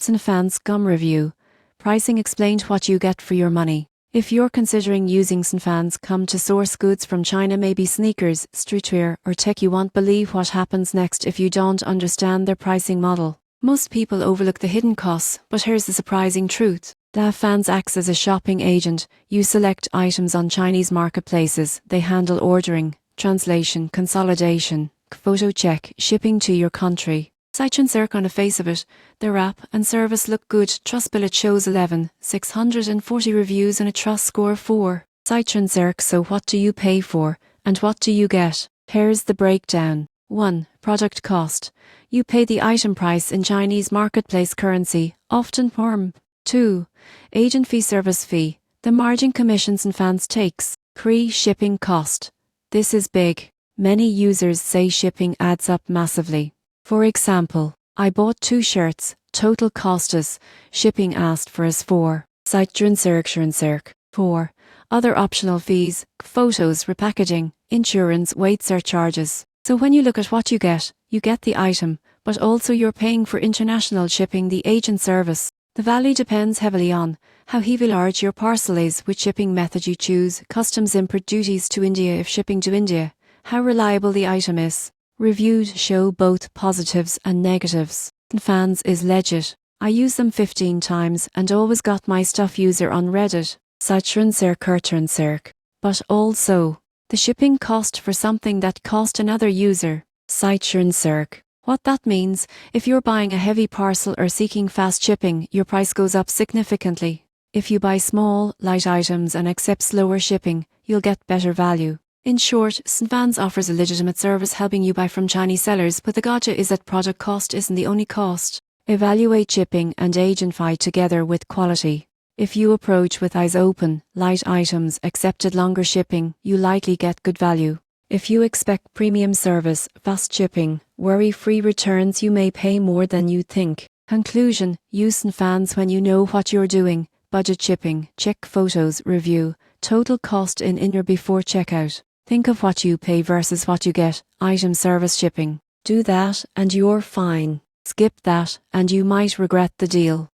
CnFanscom review. Pricing explained what you get for your money. If you're considering using CnFanscom to source goods from China, maybe sneakers, streetwear, or tech, you won't believe what happens next if you don't understand their pricing model. Most people overlook the hidden costs, but here's the surprising truth. CnFans acts as a shopping agent. You select items on Chinese marketplaces. They handle ordering, translation, consolidation, photo check, shipping to your country. CnFanscom, on the face of it, their app and service look good. Trustpilot shows 11,640 reviews and a trust score of 4. CnFanscom. So what do you pay for, and what do you get? Here's the breakdown. 1. Product cost. You pay the item price in Chinese marketplace currency, often RMB. 2. Agent fee, service fee, the margin commissions CnFans takes. 3. Shipping cost. This is big. Many users say shipping adds up massively. For example, I bought 2 shirts, total cost us, shipping asked for is 4. CnFanscom. 4. Other optional fees, photos, repackaging, insurance, weight surcharges. So when you look at what you get the item, but also you're paying for international shipping, the agent service. The value depends heavily on how heavy large your parcel is, which shipping method you choose, customs import duties to India if shipping to India, how reliable the item is. Reviews show both positives and negatives. CnFans is legit. I use them 15 times and always got my stuff user on Reddit. CnFanscom. But also, the shipping cost for something that cost another user. CnFanscom. What that means, if you're buying a heavy parcel or seeking fast shipping, your price goes up significantly. If you buy small, light items and accept slower shipping, you'll get better value. In short, CnFans offers a legitimate service helping you buy from Chinese sellers, but the gotcha is that product cost isn't the only cost. Evaluate shipping and agent fee together with quality. If you approach with eyes open, light items, accepted longer shipping, you likely get good value. If you expect premium service, fast shipping, worry-free returns, you may pay more than you think. Conclusion: use CnFans when you know what you're doing. Budget shipping, check photos, review, total cost in or before checkout. Think of what you pay versus what you get. Item, service, shipping. Do that and you're fine. Skip that and you might regret the deal.